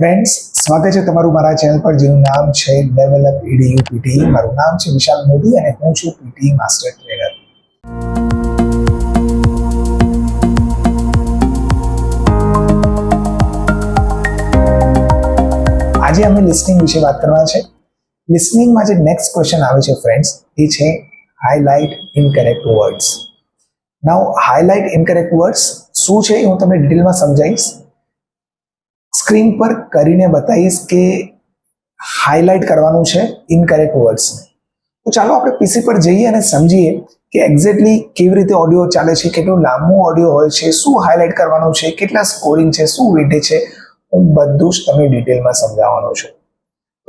Friends, સ્વાગત છે તમારું મારા ચેનલ પર જેનું નામ છે LevelUp Edu Pte. મારું નામ છે વિશાલ મોદી અને હું છું પીટી માસ્ટર ટ્રેનર. આજે અમે લિસનિંગ વિશે વાત કરવાના છે. લિસનિંગમાં જે નેક્સ્ટ ક્વેશ્ચન આવે છે ફ્રેન્ડ્સ, એ છે હાઇલાઇટ ઇનકરેક્ટ વર્ડ્સ. નાઉ હાઇલાઇટ ઇનકરેક્ટ વર્ડ્સ શું છે એ હું તમને ડિટેલમાં સમજાવીશ. સ્ક્રીન પર કરીને બતાવીશ કે હાઇલાઇટ કરવાનું છે ઇનકરેક્ટ વર્ડ્સને. તો ચાલો આપણે પીસી પર જઈએ અને સમજીએ કે એક્ઝેક્ટલી કેવી રીતે ઓડિયો ચાલે છે, કેટલું લાંબુ ઓડિયો હોય છે, શું હાઇલાઇટ કરવાનું છે, કેટલા સ્કોરિંગ છે, શું વેટેજ છે, હું બધું જ તમને ડિટેલમાં સમજાવવાનો છું.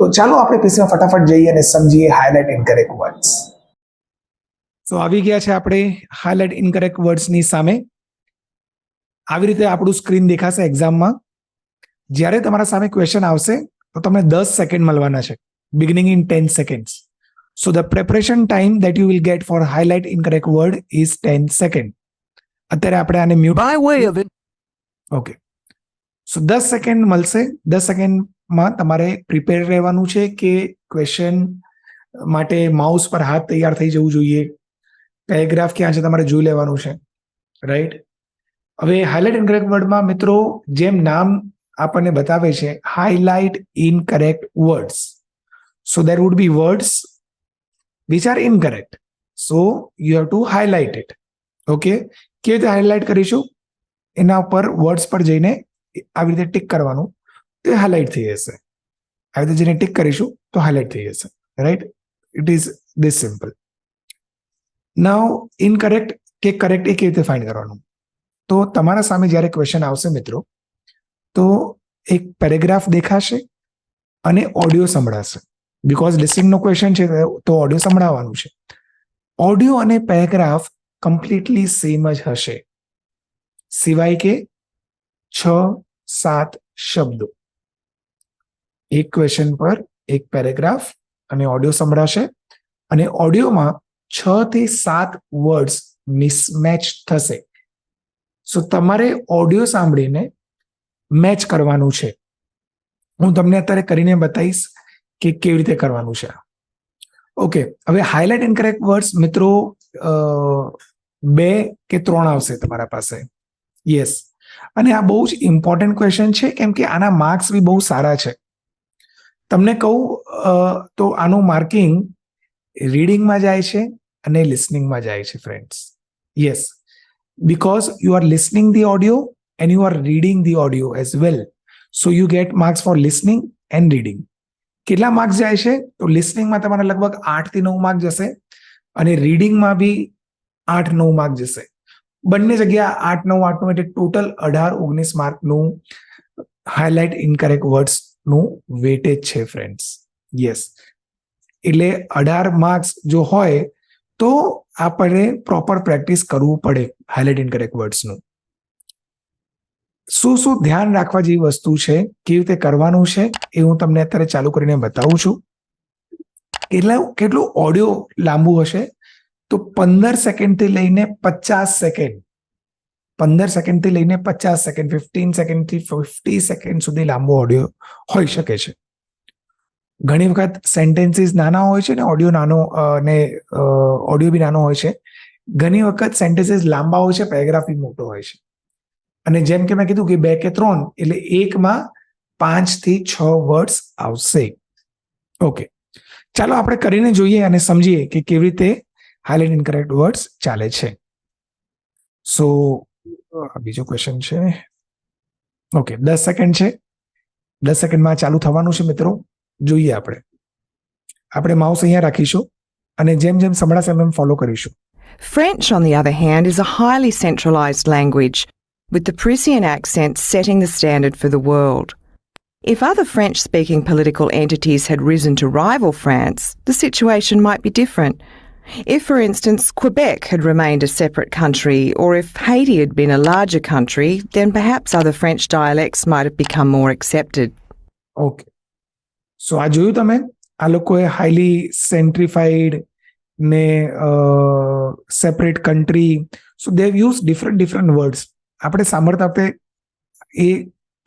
તો ચાલો આપણે પીસીમાં ફટાફટ જઈએ અને સમજીએ હાઇલાઇટ ઇનકરેક્ટ વર્ડ્સ. તો આવી ગયા છે આપણે હાઇલાઇટ ઇનકરેક્ટ વર્ડ્સની સામે. આવી રીતે આપણું સ્ક્રીન દેખાશે એક્ઝામમાં. જ્યારે તમારા સામે ક્વેશ્ચન આવશે તો તમને 10 સેકન્ડ મળવાના છે, beginning in 10 seconds. So the preparation time that you will get for highlight incorrect word is 10 seconds. અત્યારે આપણે આને mute By way of it. Okay. So 10 second મળશે. 10 સેકન્ડમાં તમારે પ્રિપેર રહેવાનું છે કે ક્વેશ્ચન માટે માઉસ પર હાથ તૈયાર થઈ જવું જોઈએ. પેરેગ્રાફ ક્યાં છે તમારે જોઈ લેવાનું છે, રાઈટ? હવે હાઇલાઇટ ઇનકરેક્ટ વર્ડમાં મિત્રો જેમ નામ આપણને બતાવે છે, highlight incorrect words. So there would be words which are incorrect. So you have to highlight it. Okay? કેવી રીતે હાઇલાઇટ કરીશું? એના ઉપર વર્ડ્સ પર જઈને આવી રીતે ટિક કરવાનું, તે હાઇલાઇટ થઈ જશે. આવી રીતે જઈને ટિક કરીશું તો હાઇલાઇટ થઈ જશે, right? It is this simple. Now incorrect કે કરેક્ટ એ કેવી રીતે ફાઇન્ડ કરવાનું? તો તમારા સામે જ્યારે ક્વેશ્ચન આવશે મિત્રો, તો એક પેરેગ્રાફ દેખાશે અને ઓડિયો સંભળાશે. બિકોઝ લિસનિંગનો ક્વેશ્ચન છે તો ઓડિયો સંભળાવવાનું છે. ઓડિયો અને પેરેગ્રાફ કમ્પ્લીટલી સેમ જ હશે, સિવાય કે 6-7 શબ્દો. એક ક્વેશ્ચન પર એક પેરેગ્રાફ અને ઓડિયો સંભળાશે, અને ઓડિયોમાં 6 થી 7 વર્ડ્સ મિસમેચ થશે. સો તમારે ઓડિયો સાંભળીને મેચ કરવાનું છે. હું તમને અત્યારે કરીને બતાવીશ કે કેવી રીતે કરવાનું છે. ઓકે, હવે હાઇલાઇટ ઇનકરેક્ટ વર્ડ્સ મિત્રો 2 કે 3 આવશે તમારા પાસે. યસ, અને આ બહુ જ ઇમ્પોર્ટન્ટ ક્વેશ્ચન છે, કેમ કે આના માર્ક્સ બી બહુ સારા છે. તમને કહું તો આનું માર્કિંગ રીડિંગમાં જાય છે અને લિસનિંગમાં જાય છે friends. Yes, because you are listening the audio and you are reading the audio as well. So you get marks for listening and reading. કેટલા માર્ક્સ જાય છે? તો લિસનિંગમાં તમારે લગભગ 8 થી 9 માર્ક જશે અને રીડિંગમાં બી 8-9 માર્ક જશે. બંને જગ્યા 8-9 એટલે ટોટલ 18-19 માર્કનું હાઇલાઇટ ઇનકરેક્ટ વર્ડ્સનું વેટેજ છે ફ્રેન્ડ્સ. યસ, એટલે 18 માર્ક્સ જો હોય તો આપણે પ્રોપર પ્રેક્ટિસ કરવું પડે હાઇલાઇટ ઇનકરેક્ટ વર્ડ્સનું. શું શું ધ્યાન રાખવા જેવી વસ્તુ છે, કેવી રીતે કરવાનું છે, એ હું તમને અત્યારે ચાલુ કરીને બતાવું છું. કેટલું ઓડિયો લાંબુ હશે? તો 15 સેકન્ડથી લઈને 50 સેકન્ડ, 15 સેકન્ડથી લઈને 50 સેકન્ડ, 15 સેકન્ડથી 50 સેકન્ડ સુધી લાંબો ઓડિયો હોઈ શકે છે. ઘણી વખત સેન્ટેન્સીસ નાના હોય છે ને ઓડિયો નાનો, અને ઓડિયો બી નાનો હોય છે. ઘણી વખત સેન્ટેન્સીસ લાંબા હોય છે, પેરેગ્રાફ બી મોટો હોય છે. અને જેમ કે મેં કીધું કે 2 કે 3 એટલે એકમાં 5 થી 6 વર્ડ્સ આવશે. ઓકે, ચાલો આપણે કરીને જોઈએ અને સમજીએ કે કેવી રીતે હાઇલાઇટ ઇનકરેક્ટ વર્ડ્સ ચાલે છે. સો બીજો ક્વેશ્ચન છે. ઓકે, 10 સેકન્ડ છે. 10 સેકન્ડમાં ચાલુ થવાનું છે મિત્રો. જોઈએ આપણે માઉસ અહીંયા રાખીશું અને જેમ જેમ સંભળાશે એમ ફોલો કરીશું. French, on the other hand, is a highly centralised language, with the Parisian accent setting the standard for the world. If other French-speaking political entities had risen to rival France, the situation might be different. If, for instance, Quebec had remained a separate country, or if Haiti had been a larger country, then perhaps other French dialects might have become more accepted. Okay, so આ જોયું તમે? આ લોકોએ highly centrified ને separate country, so they have use different words. આપણે સાંભળતા વખતે એ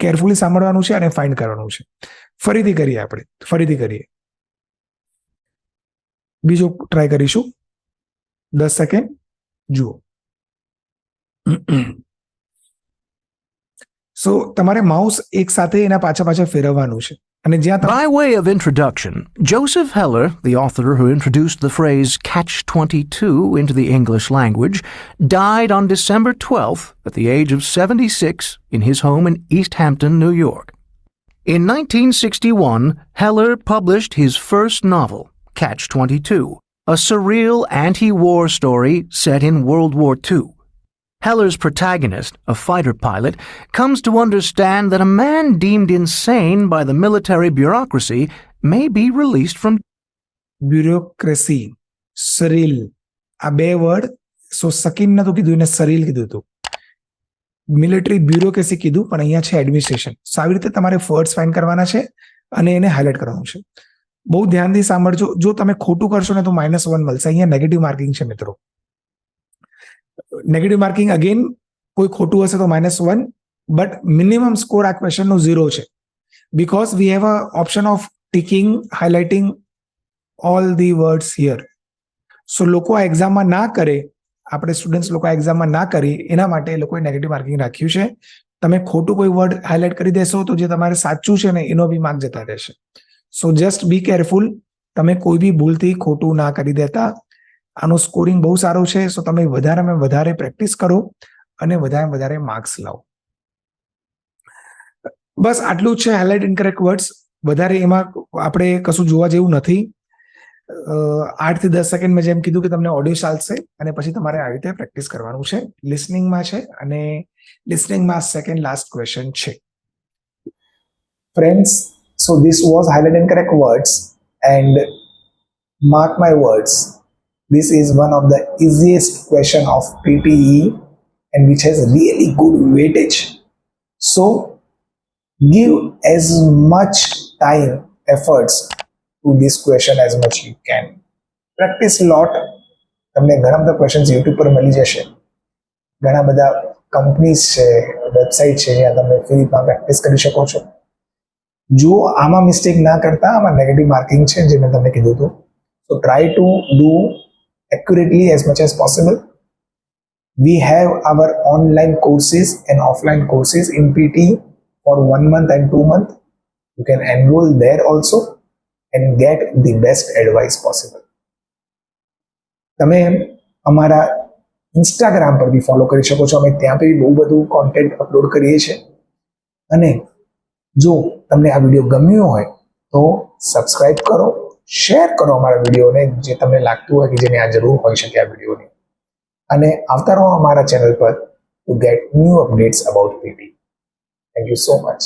carefully સાંભળવાનું છે અને ફાઇન્ડ કરવાનું છે. ફરીથી કરીએ. બીજો ટ્રાય કરીશું. 10 સેકન્ડ જુઓ. સો તમારે માઉસ એક સાથે એના પાછા ફેરવવાનું છે અને જ્યાં By way of introduction, Joseph Heller, the author who introduced the phrase catch-22 into the English language, died on December 12th at the age of 76 in his home in East Hampton, New York. In 1961, Heller published his first novel, Catch-22, a surreal anti-war story set in World War II. Heller's protagonist, a fighter pilot, comes to understand that a man deemed insane by the military bureaucracy may be released from bureaucracy, સરીલ, આ બે word સકીન નતું કીધું, એને સરીલ કીધું હતું. Military bureaucracy કીધું, પણ અહીંયા છે એડમિનિસ્ટ્રેશન. આવી રીતે તમારે વર્ડ્સ ફાઇન્ડ કરવાના છે અને એને હાઇલાઇટ કરવાનું છે. બહુ ધ્યાનથી સાંભળજો. જો તમે ખોટું કરશો ને તો -1 મળશે. અહીંયા નેગેટિવ માર્કિંગ છે મિત્રો. નેગેટિવ માર્કિંગ અગેન, કોઈ ખોટું હશે તો -1, બટ મિનિમમ સ્કોર આ ક્વેશ્ચનનો 0 છે. Because we have a option of ticking, highlighting all the words here. So લોકો આ એક્ઝામમાં ના કરે, આપણે સ્ટુડન્ટ્સ લોકો આ એક્ઝામમાં ના કરી, એના માટે એ લોકોએ નેગેટિવ માર્કિંગ રાખ્યું છે. તમે ખોટું કોઈ વર્ડ હાઇલાઇટ કરી દેશો તો જે તમારે સાચું છે ને એનો બી માર્ક જતા રહેશે. સો જસ્ટ બી કેરફુલ. તમે કોઈ બી ભૂલથી ખોટું ના કરી દેતા. આનું સ્કોરિંગ બહુ સારું છે. સો તમે વધારેમાં વધારે પ્રેક્ટિસ કરો અને વધારે માર્ક્સ લાવો. બસ આટલું જ છે હાઇલાઇટ ઇનકરેક્ટ વર્ડ્સ. વધારે એમાં આપણે કશું જોવા જેવું નથી. 8 થી 10 સેકન્ડ મેં જેમ કીધું કે તમને ઓડિયો ચાલશે અને પછી તમારે આવી રીતે પ્રેક્ટિસ કરવાનું છે. લિસનિંગમાં છે અને લિસનિંગમાં સેકન્ડ લાસ્ટ ક્વેશ્ચન છે. Friends, so this was highlight incorrect words and mark my words, this is one of the easiest question of PTE and which has really good weightage. So give as much time, efforts to this question as much you can. Practice a lot. તમને ઘણા બધા questions YouTube પર મળી જશે. ઘણા બધા companies છે, website છે જ્યાં તમે ફ્રીમાં પ્રેક્ટિસ કરી શકો છો. જો આમાં મિસ્ટેક ના કરતા, આમાં નેગેટિવ માર્કિંગ છે જે મેં તમને કીધું હતું. So try to do accurately as much as possible. We have our online courses and offline courses in PT for 1 month and 2 months. You can enroll there also and get the best advice possible. તમે અમારા Instagram પર બી follow કરી શકો છો. અમે ત્યાં બી બહુ બધું કોન્ટેન્ટ અપલોડ કરીએ છીએ. અને જો તમને આ વિડીયો ગમ્યો હોય તો સબસ્ક્રાઇબ કરો, શેર કરો અમારા વિડીયોને, જે તમને લાગતું હોય કે જેને આ જરૂર હોઈ શકે આ વિડીયોની. અને આવતા રહો અમારા ચેનલ પર two gate new updates about PT. Thank you so much.